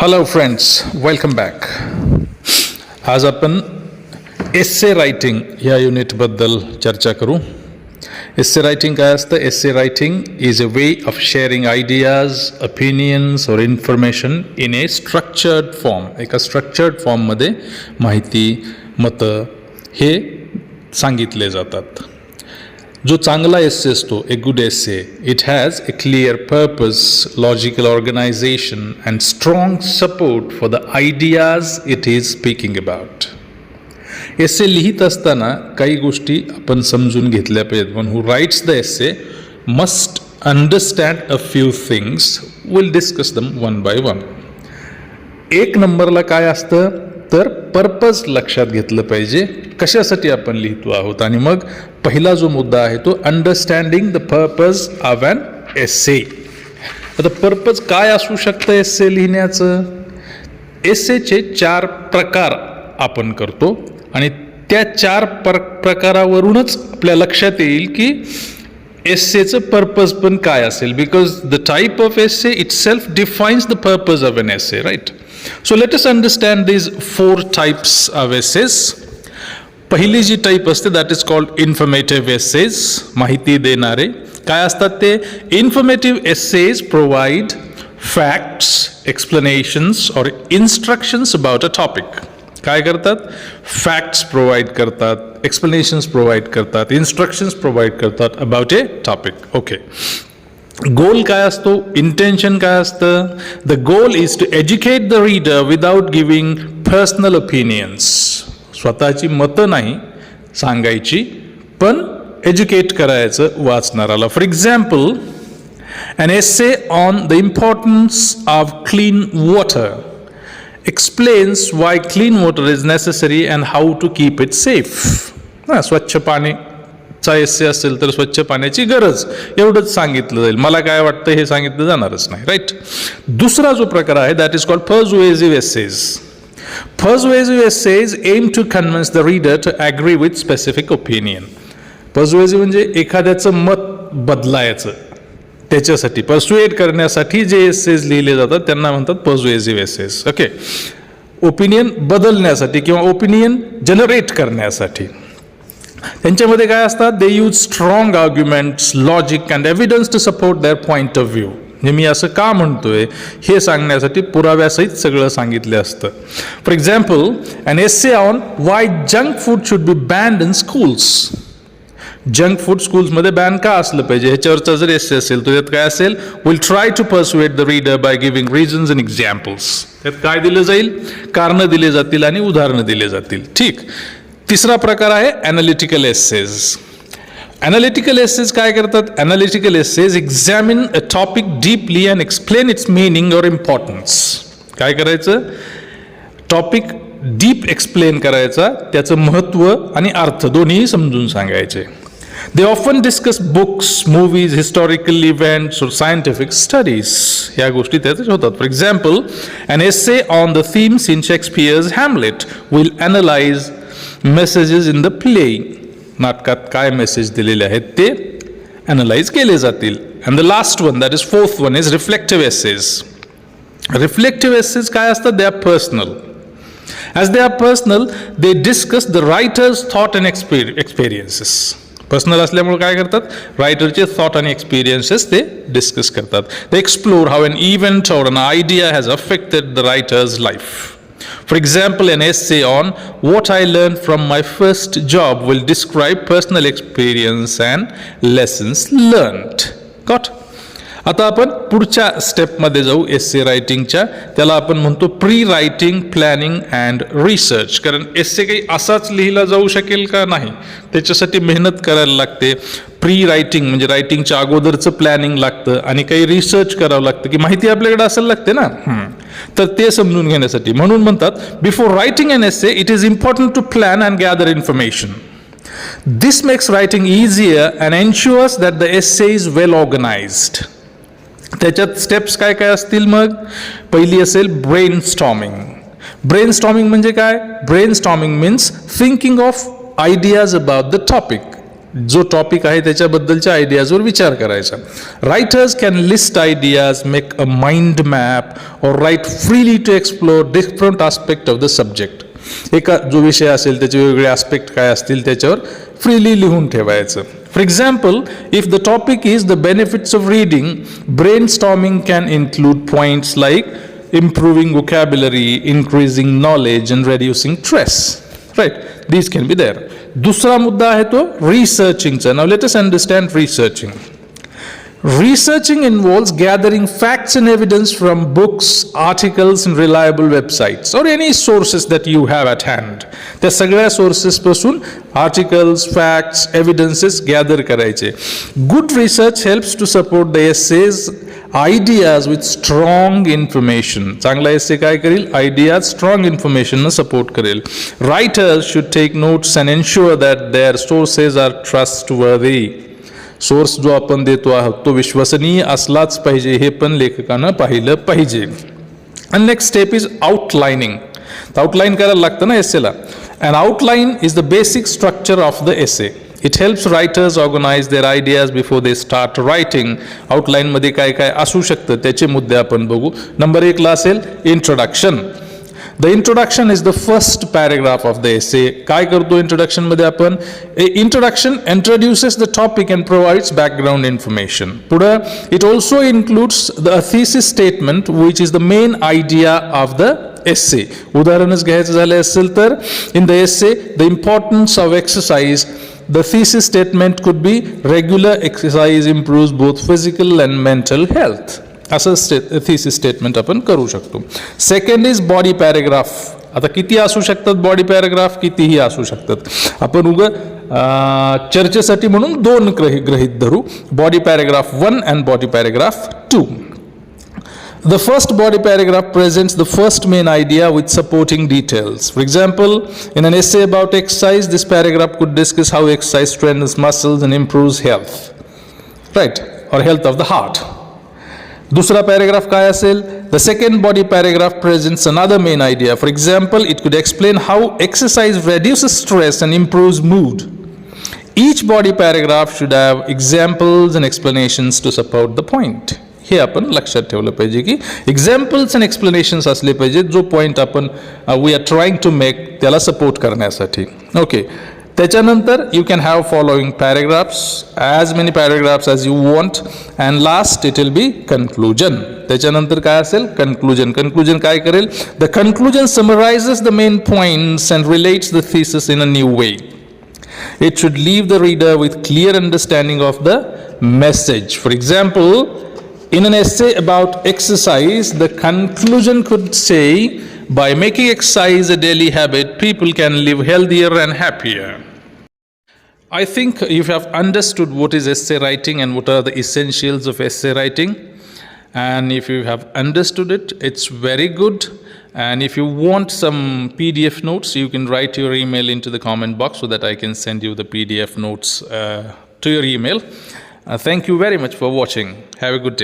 Hello friends, welcome back. आज आपण एस्से writing या युनिटबद्दल चर्चा करू. एस्से रायटिंग काय असतं? Essay writing is a way of sharing ideas, opinions और information in a structured form. एका स्ट्रक्चर्ड फॉर्ममध्ये माहिती, मतं हे सांगितले जातात. जो चांगला एस्से असतो, a good essay, it has a clear purpose, logical organization and strong support for the ideas it is speaking about. Essay लिहित असताना काही गोष्टी आपण समजून घेतल्या पाहिजेत. One who writes the essay must understand a few things. Will discuss them one by one. एक नंबरला काय असतं तर पर्पज लक्षात घेतलं पाहिजे, कशासाठी आपण लिहितो आहोत. आणि मग पहिला जो मुद्दा आहे तो understanding the purpose of an essay. आता पर्पज काय असू शकतं एस्से लिहिण्याचं? एस्सेचे 4 प्रकार आपण करतो आणि त्या 4 प्रकारावरूनच आपल्या लक्षात येईल की एस्सेचं पर्पज पण काय असेल. Because the type of essay itself defines the purpose of an essay, right? So let us understand these 4 types of essays. पहिली जी टाईप असते that is called informative essays. माहिती देणारे काय असतात ते? Informative essays provide facts, explanations और instructions about a topic. काय करतात? फॅक्ट्स प्रोव्हाइड करतात, एक्सप्लेनेशन्स प्रोव्हाइड करतात, इन्स्ट्रक्शन्स प्रोव्हाइड करतात about a topic. Okay. Goal काय असतो? इंटेन्शन काय असतं? The goal is to educate the reader without giving personal opinions. स्वतःची मतं नाही सांगायची, पण एज्युकेट करायचं वाचणाराला. For example, an essay on the importance of clean water explains why clean water is necessary and how to keep it safe. स्वच्छ पाणीचा एस्से असेल तर स्वच्छ पाण्याची गरज एवढंच सांगितलं जाईल. मला काय वाटतं हे सांगितलं जाणारच नाही, राईट? दुसरा जो प्रकार आहे that is called persuasive essays. Persuasive essays aim to convince the reader to agree with specific opinion. Persuasive म्हणजे एखाद्याचं मत बदलायचं, त्याच्यासाठी पर्सुएट करण्यासाठी जे एसेज लिहिले जातात त्यांना म्हणतात पर्सुएसिव्ह एसेज. ओके. ओपिनियन बदलण्यासाठी किंवा ओपिनियन जनरेट करण्यासाठी त्यांच्यामध्ये काय असतात? They use strong arguments, logic and evidence to support their point of view. म्हणजे मी असं का म्हणतोय हे सांगण्यासाठी पुराव्यासहित सगळं सांगितलं असतं. For example, an essay on why junk food should be banned in schools. Junk food स्कूल्समध्ये बॅन का असलं पाहिजे ह्याच्यावरचा जर एस्से असेल तर त्यात काय असेल? Will try to persuade the reader by giving reasons and examples. त्यात काय दिलं जाईल? कारणं दिले जातील आणि उदाहरणं दिले जातील. ठीक. तिसरा प्रकार आहे ॲनालिटिकल एसेज. ॲनालिटिकल एसेज काय करतात? Analytical essays examine a topic deeply and explain its meaning और इम्पॉर्टन्स. काय करायचं? टॉपिक डीप एक्सप्लेन करायचा, त्याचं महत्त्व आणि अर्थ दोन्ही समजून सांगायचे. They often discuss books, movies, historical events और सायंटिफिक स्टडीज. ह्या गोष्टी त्यातच होतात. For example, an essay on the themes in Shakespeare's Hamlet will analyse messages in the play. नाटकात काय मेसेज दिलेले आहेत ते ॲनलाइज केले जातील. And the last one, that is fourth one, is reflective essays. Reflective essays काय असतात? They are personal. As they are personal, they discuss the writer's thought and experiences. Personal असल्यामुळे काय करतात? रायटरचे थॉट आणि एक्सपिरियन्सेस ते discuss करतात. They explore how an event or an idea has affected the writer's life. For example, an essay on what I learned from my first job will describe personal experience and lessons learned. Got? आता आपण पुढच्या स्टेपमध्ये जाऊ एस्से रायटिंगच्या. त्याला आपण म्हणतो pre writing, planning and research. कारण एस्से काही असाच लिहिला जाऊ शकेल का? नाही. त्याच्यासाठी मेहनत करायला लागते. प्री रायटिंग म्हणजे रायटिंगच्या अगोदरचं प्लॅनिंग लागतं आणि काही रिसर्च करावं लागतं की माहिती आपल्याकडे असायला लागते ना. तर ते समजून घेण्यासाठी म्हणून म्हणतात before writing an essay it is important to plan and gather information. This makes writing easier and ensures that the essay is well organized. त्याच्यात स्टेप्स काय काय असतील मग? पहिली असेल ब्रेन स्टॉर्मिंग. ब्रेन स्टॉर्मिंग म्हणजे काय? Brainstorming means thinking of ideas about the topic. जो टॉपिक आहे त्याच्याबद्दलच्या आयडियाजवर विचार करायचा. Writers can list ideas, make a mind map और write freely to explore different aspect of the subject. एका जो विषय असेल त्याचे वेगवेगळे आस्पेक्ट काय असतील त्याच्यावर फ्रीली लिहून ठेवायचं. For example, if the topic is the benefits of reading, brainstorming can include points like improving vocabulary, increasing knowledge and reducing stress. Right? These can be there. दूसरा मुद्दा है तो researching. Now let us understand researching. Researching involves gathering facts and evidence from books, articles and reliable websites or any sources that you have at hand. त्या सगळ्या sources पासून articles, facts, evidences gather करायचे. Good research helps to support the essays, ideas with strong information. चांगला essay काय करेल? Ideas strong information न support करेल. Writers should take notes and ensure that their sources are trustworthy. Source जो आपण देतो आहोत तो विश्वसनीय असलाच पाहिजे हे पण लेखकानं पाहिलं पाहिजे. And next step is outlining. Outline करायला लागतं ना एसेला. And outline is the basic structure of the essay. It helps writers organize their ideas before they start writing. आउटलाईनमध्ये काय काय असू शकतं त्याचे मुद्दे आपण बघू. नंबर 1 ला असेल introduction. The introduction is the first paragraph of the essay. काय करतो introduction मध्ये आपण? Introduction introduces the topic and provides background information. पुढं it also includes the thesis statement which is the main idea of the essay. उदाहरणच घ्यायचं झालं असेल तर in the essay the importance of exercise. The thesis statement could be regular exercise improves both physical and mental health. असं thesis statement आपण करू शकतो. Second is body paragraph. आता किती असू शकतात बॉडी पॅरेग्राफ? कितीही असू शकतात. आपण चर्चेसाठी म्हणून 2 गृहीत धरू. Body paragraph 1 and body paragraph 2. The first body paragraph presents the first main idea with supporting details. For example, in an essay about exercise, this paragraph could discuss how exercise strengthens muscles and improves health. Right? Or health of the heart. दूसरा paragraph काय असेल? The second body paragraph presents another main idea. For example, it could explain how exercise reduces stress and improves mood. Each body paragraph should have examples and explanations to support the point. हे आपण लक्षात ठेवलं पाहिजे की examples and एक्सप्लेनेशन्स असले पाहिजेत जो point आपण we are trying to make त्याला सपोर्ट करण्यासाठी. ओके. त्याच्यानंतर you can have following paragraphs, as many paragraphs as you want. And last it will be conclusion. त्याच्यानंतर काय असेल? कन्क्लुजन. कन्क्लुजन काय करेल? The conclusion summarises the main points and relates the thesis in a new way. It should leave the reader with clear understanding of the message. For example, in an essay about exercise, the conclusion could say, by making exercise a daily habit, people can live healthier and happier. I think you have understood what is essay writing and what are the essentials of essay writing. And if you have understood it, it's very good. And if you want some PDF notes, you can write your email into the comment box so that I can send you the PDF notes to your email. Thank you very much for watching. Have a good day.